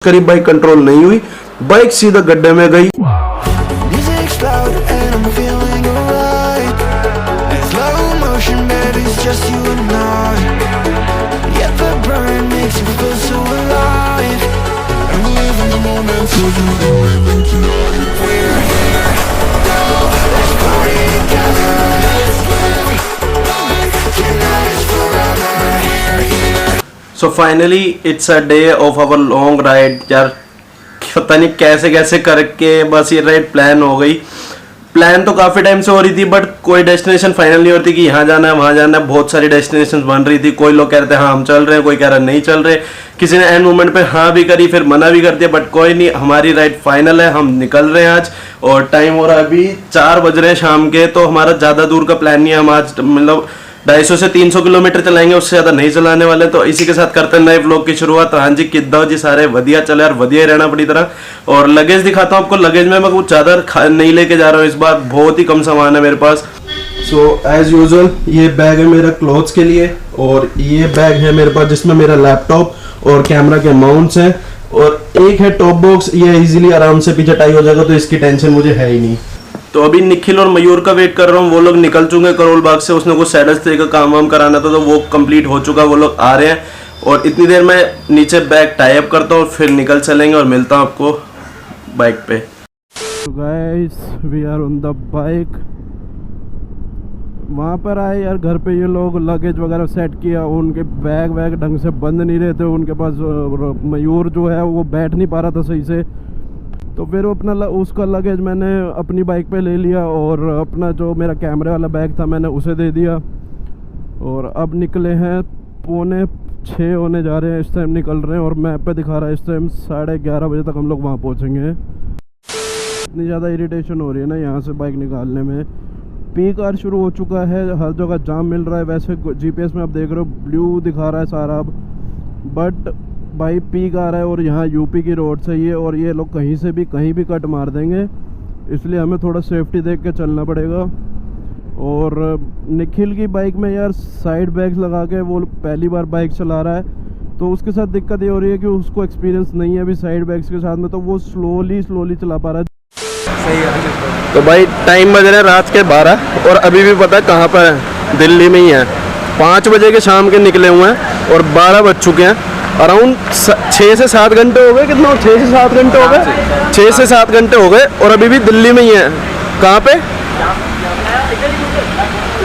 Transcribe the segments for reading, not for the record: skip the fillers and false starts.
करीब bike control नहीं हुई, बाइक सीधा गड्ढे में गई। So finally it's a day of our long ride. यार पता नहीं कैसे कैसे करके बस ये राइड प्लान हो गई। प्लान तो काफ़ी टाइम से हो रही थी बट कोई डेस्टिनेशन फाइनल नहीं होती कि यहाँ जाना है वहाँ जाना है। बहुत सारी डेस्टिनेशन बन रही थी। कोई लोग कह रहे थे हाँ हम चल रहे हैं, कोई कह रहा नहीं चल रहे। किसी ने एंड मोमेंट पे हाँ भी करी, फिर मना भी कर दिया। बट कोई नहीं, हमारी राइड फाइनल है, हम निकल रहे हैं आज। और टाइम हो रहा है अभी 4 बज रहे हैं शाम के। तो हमारा ज़्यादा दूर का प्लान नहीं है। हम आज मतलब 250 से 300 किलोमीटर चलाएंगे, उससे ज़्यादा नहीं चलाने वाले। तो इसी के साथ करते हैं नए व्लॉग की शुरुआत। हाँ जी, किद्दा जी सारे वधिया चले यार, वधिया ही रहना बड़ी तरह। और लगेज दिखाता हूँ आपको। लगेज में मैं कुछ ज़्यादा नहीं लेके जा रहा हूँ इस बार, बहुत ही कम सामान है मेरे पास। सो एज यूजुअल ये बैग है मेरा क्लोथ्स के लिए, और ये बैग है मेरे पास जिसमें मेरा लैपटॉप और कैमरा के माउंट्स हैं, और एक है टॉप बॉक्स। ये इजीली आराम से पीछे टाई हो जाएगा, तो इसकी टेंशन मुझे है ही नहीं। तो अभी निखिल और मयूर का वेट कर रहा हूँ। वो लोग निकल चुके हैं करोल बाग से। उसने कुछ सैडल्स का काम वाम कराना था तो वो कंप्लीट हो चुका, वो लोग आ रहे हैं। और इतनी देर में नीचे बैग टाई अप करता हूँ, फिर निकल चलेंगे और मिलता हूँ आपको बाइक पे। Guys we are on the bike. वहाँ पर आए यार, घर पे ये लोग लगेज वगैरह सेट किया। उनके बैग वैग ढंग से बंद नहीं रहते उनके पास। मयूर जो है वो बैठ नहीं पा रहा था सही से, तो फिर अपना उसका लगेज मैंने अपनी बाइक पे ले लिया, और अपना जो मेरा कैमरे वाला बैग था मैंने उसे दे दिया। और अब निकले हैं, 5:45 होने जा रहे हैं इस टाइम निकल रहे हैं। और मैप पे दिखा रहा है इस टाइम 11:30 बजे तक हम लोग वहाँ पहुँचेंगे। इतनी ज़्यादा इरिटेशन हो रही है ना यहाँ से बाइक निकालने में। पीक आवर शुरू हो चुका है, हर जगह जाम मिल रहा है। वैसे GPS में आप देख रहे हो ब्लू दिखा रहा है सारा अब, बट भाई पीक आ रहा है। और यहाँ यूपी की रोड से ये, और ये लोग कहीं से भी कहीं भी कट मार देंगे, इसलिए हमें थोड़ा सेफ्टी देख के चलना पड़ेगा। और निखिल की बाइक में यार साइड बैग्स लगा के, वो पहली बार बाइक चला रहा है, तो उसके साथ दिक्कत ये हो रही है कि उसको एक्सपीरियंस नहीं है अभी साइड बैग्स के साथ में, तो वो स्लोली चला पा रहा है। सही है। तो भाई टाइम बज रहा है रात के 12, और अभी भी पता है कहाँ पर है, दिल्ली में ही है। 5 बजे के शाम के निकले हुए हैं और 12 बज चुके हैं। अराउंड 6 से 7 घंटे हो गए। कितना? 6 से 7 घंटे हो गए। 6 से 7 घंटे हो गए और अभी भी दिल्ली में ही है। कहाँ पे?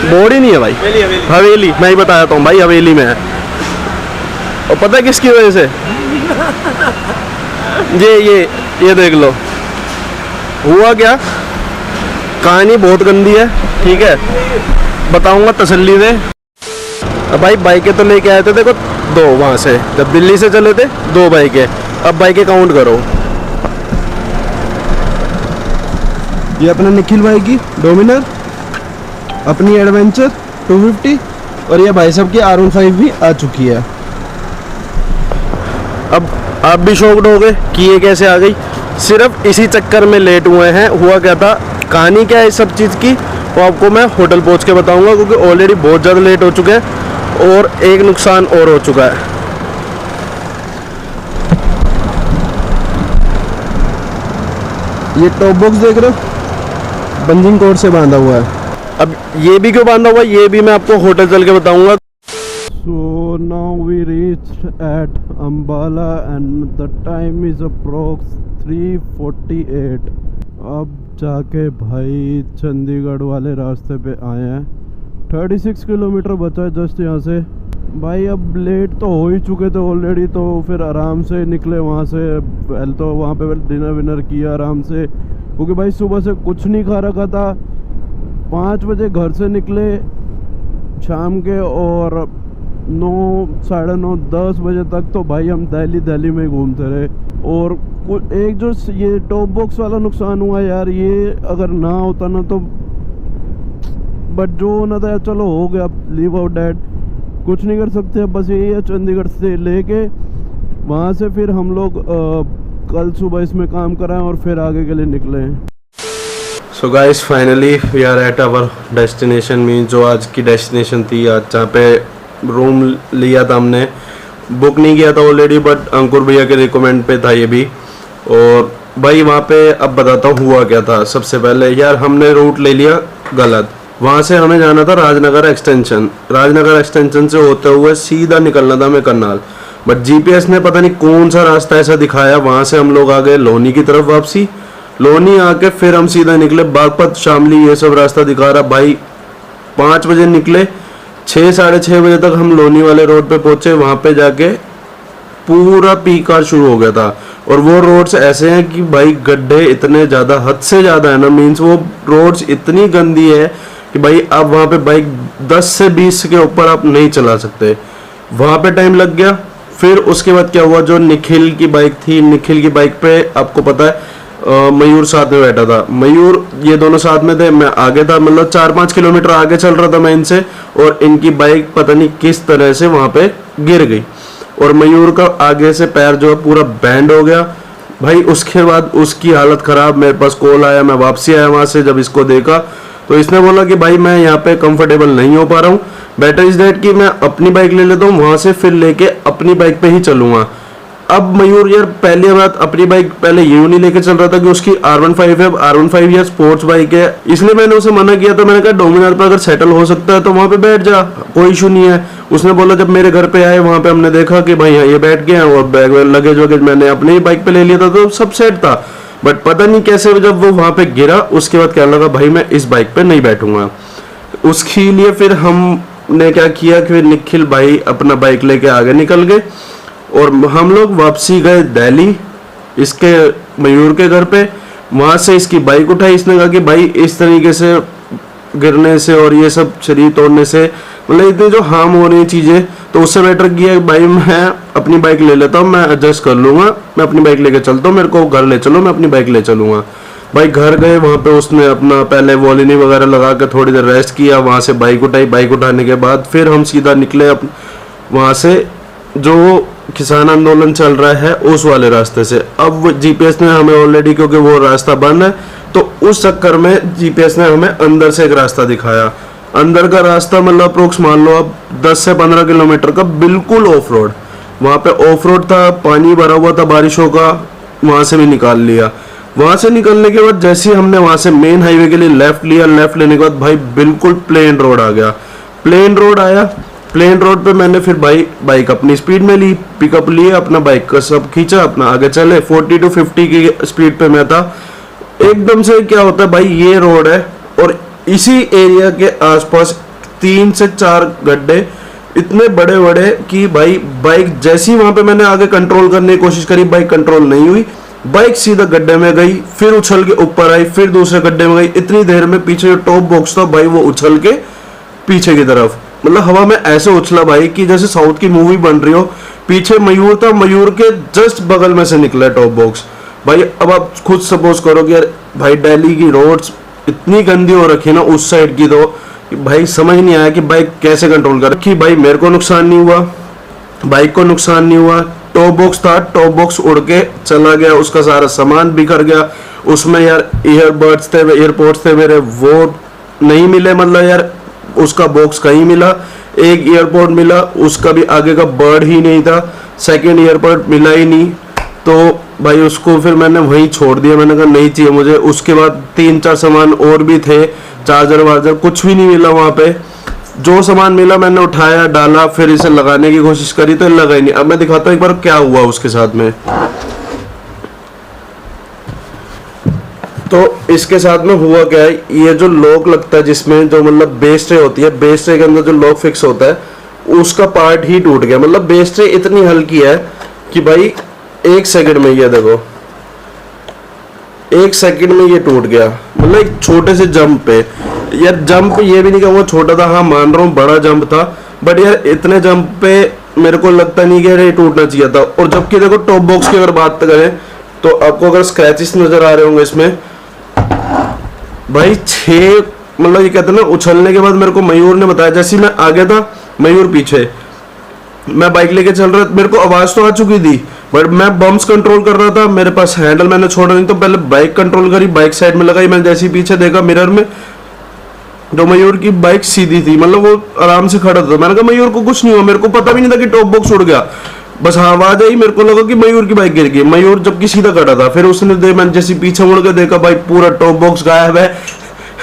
बोर्ड ही नहीं है भाई, हवेली। मैं ही बताया हूँ भाई, हवेली में है। और पता है किसकी वजह से? ये देख लो। हुआ क्या, कहानी बहुत गंदी है, ठीक है, बताऊंगा तसल्ली से। अब भाई बाइकें तो लेके आए थे, देखो 2 वहाँ से, जब दिल्ली से चले थे 2 बाइकें। अब बाइकें काउंट करो। ये अपना निखिल भाई की डोमिनर, अपनी एडवेंचर 250, और ये भाई साहब की R15 भी आ चुकी है। अब आप भी शॉक्ड हो गए कि ये कैसे आ गई। सिर्फ इसी चक्कर में लेट हुए हैं। हुआ क्या था, कहानी क्या है इस सब चीज़ की, वो आपको मैं होटल पहुँच के बताऊँगा, क्योंकि ऑलरेडी बहुत ज़्यादा लेट हो चुके हैं। और एक नुकसान और हो चुका है। ये टॉप बॉक्स देख रहे हो, बंजिंग कॉर्ड से बांधा हुआ है। अब ये भी क्यों बांधा हुआ है ये भी मैं आपको होटल चल के बताऊंगा। So now we reach at Ambala and the time is approx 3:48। अब जाके भाई चंडीगढ़ वाले रास्ते पे आए हैं। 36 किलोमीटर बचा है जस्ट यहाँ से। भाई अब लेट तो हो ही चुके थे ऑलरेडी, तो फिर आराम से निकले वहाँ से। पहले तो वहाँ पे डिनर विनर किया आराम से, क्योंकि भाई सुबह से कुछ नहीं खा रखा था। 5 बजे घर से निकले शाम के, और 9, साढ़े 9, 10 बजे तक तो भाई हम दिल्ली में घूमते रहे। और एक जो ये टॉप बॉक्स वाला नुकसान हुआ यार, ये अगर ना होता ना तो, बट जो होना था चलो हो गया, लीव आउट डैट, कुछ नहीं कर सकते। अब बस यही है, चंडीगढ़ से लेके वहाँ से फिर हम लोग कल सुबह इसमें काम कराएं और फिर आगे के लिए निकले हैं। So guys finally we are at our destination. Mean जो आज की डेस्टिनेशन थी, आज जहाँ पे रूम लिया था हमने, बुक नहीं किया था ऑलरेडी, बट अंकुर भैया के रिकमेंड पे था ये भी। और भाई वहाँ पे अब बताता हूँ हुआ क्या था। सबसे पहले यार हमने रूट ले लिया गलत। वहाँ से हमें जाना था राजनगर एक्सटेंशन, राजनगर एक्सटेंशन से होते हुए सीधा निकलना था हमें करनाल, बट जीपीएस ने पता नहीं कौन सा रास्ता ऐसा दिखाया, वहाँ से हम लोग आ गए लोनी की तरफ वापसी। लोनी आके फिर हम सीधा निकले बागपत शामली, ये सब रास्ता दिखा रहा भाई। 5 बजे निकले, 6 साढ़े 6 बजे तक हम लोनी वाले रोड पे पहुंचे। वहाँ पे जाके पूरा पीकार शुरू हो गया था। और वो रोड्स ऐसे हैं कि भाई गड्ढे इतने ज़्यादा, हद से ज़्यादा है ना, मीन्स वो रोड्स इतनी गंदी है कि भाई आप वहाँ पे बाइक 10 से 20 के ऊपर आप नहीं चला सकते। वहाँ पे टाइम लग गया। फिर उसके बाद क्या हुआ, जो निखिल की बाइक थी, निखिल की बाइक पे आपको पता है मयूर साथ में बैठा था। मयूर, ये दोनों साथ में थे, मैं आगे था, मतलब 4-5 किलोमीटर आगे चल रहा था मैं इनसे, और इनकी बाइक पता नहीं किस तरह से वहाँ पे गिर गई और मयूर का आगे से पैर जो है पूरा बैंड हो गया भाई। उसके बाद उसकी हालत खराब, मेरे पास कॉल आया, मैं वापसी आया वहाँ से। जब इसको देखा तो इसने बोला कि भाई मैं यहाँ पे कंफर्टेबल नहीं हो पा रहा हूँ, बेटर इज दैट कि मैं अपनी बाइक ले लेता हूँ, वहाँ से फिर लेके अपनी बाइक पे ही चलूँगा। अब मयूर यार पहली बात अपनी बाइक पहले ये नहीं लेके चल रहा था कि उसकी R15 है, R15 या स्पोर्ट्स बाइक है, इसलिए मैंने उसे मना किया था। मैंने कहा डोमिनार पर अगर सेटल हो सकता है तो वहाँ पे बैठ जा, कोई इशू नहीं है। उसने बोला जब मेरे घर पे आए वहाँ पे हमने देखा कि भाई ये बैठ गए हैं, और बैग लगेज वगैरह मैंने अपनी ही बाइक पे ले लिया था तो सब सेट था। बट पता नहीं कैसे जब वो वहाँ पे गिरा उसके बाद कहने लगा भाई मैं इस बाइक पे नहीं बैठूंगा। उसके लिए फिर हमने क्या किया कि निखिल भाई अपना बाइक लेके आगे निकल गए और हम लोग वापसी गए दिल्ली इसके मयूर के घर पे। वहाँ से इसकी बाइक उठाई, इसने कहा कि भाई इस तरीके से गिरने से और ये सब शरीर तोड़ने से मतलब इतनी जो हार्म हो रही चीज़ें, तो उससे बेटर किया भाई मैं अपनी बाइक ले लेता हूँ, मैं एडजस्ट कर लूँगा, मैं अपनी बाइक लेके चलता हूँ, मेरे को घर ले चलो, मैं अपनी बाइक ले चलूँगा। भाई घर गए, वहाँ पे उसने अपना पहले वॉलिनी वगैरह लगा कर थोड़ी देर रेस्ट किया, वहाँ से बाइक उठाई। बाइक उठाने के बाद फिर हम सीधा निकले वहाँ से जो किसान आंदोलन चल रहा है उस वाले रास्ते से। अब जीपीएस ने हमें ऑलरेडी, क्योंकि वो रास्ता बंद है, तो उस चक्कर में जीपीएस ने हमें अंदर से एक रास्ता दिखाया। अंदर का रास्ता मतलब अप्रोक्स मान लो अब 10 से 15 किलोमीटर का बिल्कुल ऑफ रोड। वहाँ पे ऑफ रोड था, पानी भरा हुआ था बारिशों का, वहाँ से भी निकाल लिया। वहाँ से निकलने के बाद जैसे ही हमने वहाँ से मेन हाईवे के लिए लेफ्ट लिया, लेफ्ट लेने के बाद भाई बिल्कुल प्लेन रोड आ गया। प्लेन रोड आया, प्लेन रोड पे मैंने फिर भाई बाइक अपनी स्पीड में ली, पिकअप लिए, अपना बाइक का सब खींचा, अपना आगे चले। 40 to 50 की स्पीड पे मैं था। एकदम से क्या होता है भाई, ये रोड है और इसी एरिया के आसपास 3 से 4 गड्ढे इतने बड़े बड़े कि भाई बाइक जैसी वहां पे मैंने आगे कंट्रोल करने की कोशिश करी, बाइक कंट्रोल नहीं हुई, बाइक सीधा गड्ढे में गई, फिर उछल के ऊपर आई, फिर दूसरे गड्ढे में गई। इतनी देर में पीछे जो टॉप बॉक्स था भाई वो उछल के पीछे की तरफ, मतलब हवा में ऐसे उछला भाई कि जैसे साउथ की मूवी बन रही हो। पीछे मयूर था, मयूर के जस्ट बगल में से निकला टॉप बॉक्स भाई। अब आप खुद सपोज करो कि यार भाई दिल्ली की रोड्स इतनी गंदी हो रखी है ना उस साइड की, तो भाई समझ नहीं आया कि बाइक कैसे कंट्रोल कर रखी। भाई मेरे को नुकसान नहीं हुआ, बाइक को नुकसान नहीं हुआ। टॉप बॉक्स था, टॉप बॉक्स उड़ के चला गया, उसका सारा सामान बिखर गया। उसमें यार ईयरबड्स थे, एयरपोर्ट्स थे मेरे, वो नहीं मिले, मतलब यार उसका बॉक्स कहीं मिला। एक एयरपोर्ट मिला, उसका भी आगे का बर्ड ही नहीं था, सेकंड एयरपोर्ट मिला ही नहीं। तो भाई उसको फिर मैंने वहीं छोड़ दिया, मैंने कहा नहीं चाहिए मुझे। उसके बाद 3-4 सामान और भी थे, चार्जर वार्जर कुछ भी नहीं मिला वहाँ पे। जो सामान मिला मैंने उठाया, डाला, फिर इसे लगाने की कोशिश करी तो लगा ही नहीं। अब मैं दिखाता हूँ एक बार क्या हुआ उसके साथ में। तो इसके साथ में हुआ क्या है, ये जो लॉक लगता है जिसमें जो मतलब बेस ट्रे होती है, बेस ट्रे के अंदर जो लॉक फिक्स होता है उसका पार्ट ही टूट गया। मतलब बेस ट्रे इतनी हल्की है कि भाई 1 सेकंड में, ये देखो 1 सेकंड में ये टूट गया। मतलब एक छोटे से जंप पे, यार जंप ये भी नहीं कहूँगा छोटा था, हाँ मान रहा हूँ बड़ा जंप था, बट यार इतने जंप पे मेरे को लगता नहीं कि ये टूटना चाहिए था। और जबकि देखो टॉप बॉक्स की अगर बात करें तो आपको अगर स्क्रैचेस नजर आ रहे होंगे इसमें भाई 6, मतलब ये कहते हैं ना उछलने के बाद मेरे को मयूर ने बताया, जैसे मैं आगे था मयूर पीछे, मैं बाइक लेके चल रहा था, मेरे को आवाज तो आ चुकी थी बट मैं बम्स कंट्रोल कर रहा था, मेरे पास हैंडल मैंने छोड़ा नहीं, तो पहले बाइक कंट्रोल करी, बाइक साइड में लगाई, मैंने जैसे ही पीछे देखा मिरर में जो मयूर की बाइक सीधी थी, मतलब वो आराम से खड़ा था। मैंने कहा मयूर को कुछ नहीं हुआ, मेरे को पता भी नहीं था कि टॉप बॉक्स उड़ गया, बस हाँ आवाज आई, मेरे को लगा कि मयूर की बाइक गिर गई। मयूर जबकि सीधा खड़ा था, फिर उसने मैंने जैसे पीछे मुड़ के देखा भाई पूरा टॉप बॉक्स गायब है,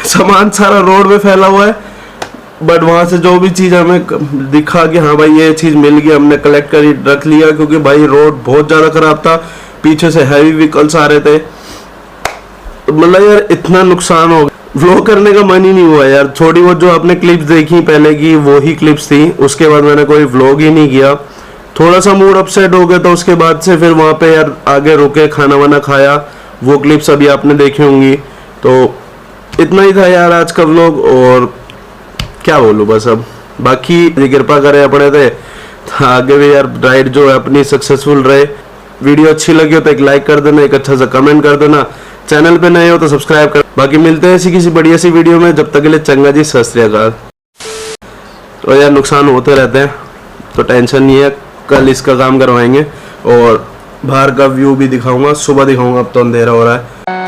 सामान सारा रोड पे फैला हुआ है। बट वहां से जो भी चीज हमें दिखा कि हाँ भाई ये चीज मिल गई, हमने कलेक्ट कर रख लिया, क्योंकि भाई रोड बहुत ज्यादा खराब था, पीछे से हैवी व्हीकल्स आ रहे थे। मतलब यार इतना नुकसान हो गया, व्लॉग करने का मन ही नहीं हुआ यार। थोड़ी बहुत जो आपने क्लिप्स देखी पहले की वो ही क्लिप्स थी, उसके बाद मैंने कोई व्लॉग ही नहीं किया। थोड़ा सा मूड अपसेट हो गया, तो उसके बाद से फिर वहां पे यार आगे रुके, खाना वाना खाया, वो क्लिप्स अभी आपने देखी होंगी। तो इतना ही था यार आज का व्लॉग, और क्या बोलूं बस। अब बाकी कृपा करे अपने थे, आगे भी यार राइड जो है अपनी सक्सेसफुल रहे। वीडियो अच्छी लगी हो तो एक लाइक कर देना, एक अच्छा सा कमेंट कर देना, चैनल पे नए हो तो सब्सक्राइब कर। बाकी मिलते हैं ऐसी किसी बढ़िया सी वीडियो में, जब तक के लिए चंगा जी, सत श्री अकाल। तो यार नुकसान होते रहते हैं, तो टेंशन नहीं है, कल इसका काम करवाएंगे और बाहर का व्यू भी दिखाऊंगा, सुबह दिखाऊंगा, अब तो अंधेरा हो रहा है।